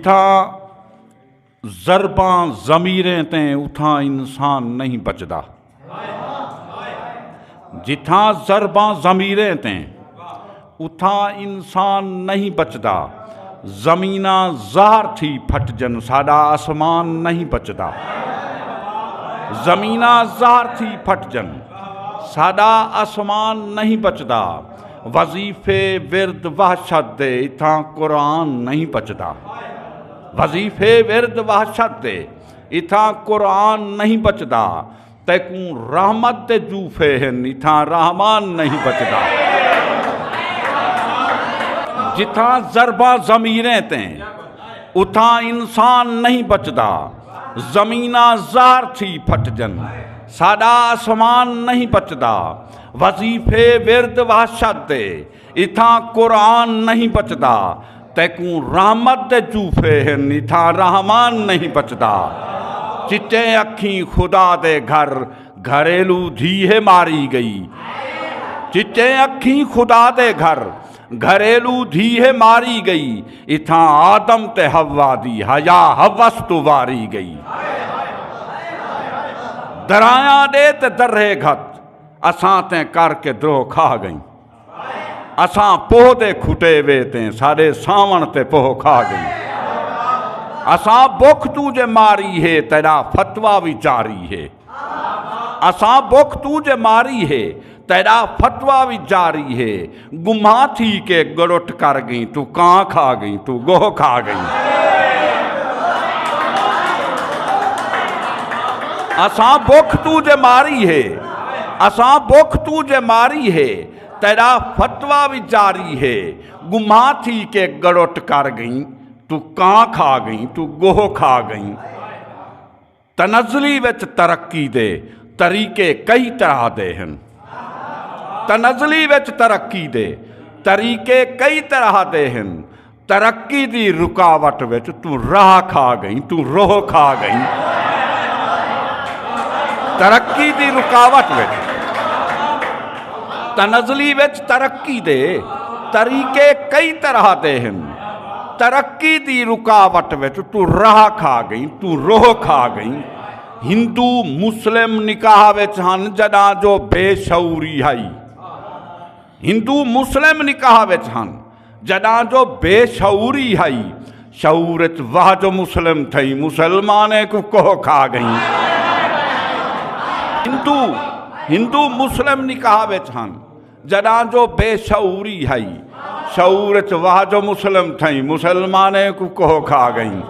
تھا ضرباں ضمیریں تیں اتھاں انسان نہیں بچدا، جتھاں ضرباں ضمیریں تیں اتھاں انسان نہیں بچدا، زمیناں زہر تھی پھٹ جن ساڈا آسمان نہیں بچدا، زمیناں زہر تھی پھٹ جن ساڈا آسمان نہیں بچدا، وظیفے ورد وحشت دے اتھاں قرآن نہیں بچدا، وظیفے ورد وحشت دے اتھاں قرآن نہیں بچدا، تیکوں رحمت دے جوفے ہن اتھاں رحمان نہیں بچدا، جتھاں ضرباں ضمیریں تیں اتھاں انسان نہیں بچدا، زمیناں زہر تھی پھٹ جن ساڈا آسمان نہیں بچدا، وظیفے ورد وحشت دے اتھاں قرآن نہیں بچدا، تیکوں رحمت دے جوفے ہن اتھاں رحمان نہیں بچدا، چچے اکھیں خدا دے گھر گھریلو دھیے ماری گئی، چچے اکھیں خدا دے گھر گھریلو دھیے ماری گئی، اتھاں آدم تے حوا دی حیا ہوس تو واری گئی، درایاں دے تے درے گھت اساں تے کر کے درو کھا گئیں، اساں پوہ دے کھٹے وے تے ساڑے ساون تے پوہ کھا گئیں، اساں بکھ تو جے ماری ہے تیرا فتوہ بھی جاری ہے، اساں بکھ تو جے ماری ہے تیرا فتوہ بھی جاری ہے، گماں تھی کے گڑٹ کر گئیں تو کاں کھا گئیں تو گوہ کھا گئیں، اساں بکھ تو جے ماری ہے، اساں بکھ تو جے ماری ہے تیرا فتوہ بھی جاری ہے، گماں تھی کے گڑٹ کر گئیں تو کاں کھا گئیں تو گوہ کھا گئیں، تنزلی وچ ترقی دے طریقے کئی طرح دے ہیں، تنزلی وچ ترقی دے طریقے کئی طرح دے ہیں، ترقی دی رکاوٹ وچ تو راہ کھا گئیں تو روح کھا گئیں، ترقی دی رکاوٹ وچ تنزلی وچ ترقی دے طریقے کئی طرح دے ہیں، ترقی دی رکاوٹ وچ تو راہ کھا گئیں تو روح کھا گئیں، ہندو مسلم نکاح وچ ہن جڑاں جو بے شعوری ہائی، ہندو مسلم نکاح وچ ہن جڑاں جو بے شعوری ہائی، شعورت واہ جو مسلم تھئی مسلمانے کو کوہ کھا گئیں، ہندو مسلم نکاح وچ ہن جڑاں جو بے شعوری ہائی، شعورت واہ جو مسلم تھئی مسلمانے کو کوہ کھا گئیں۔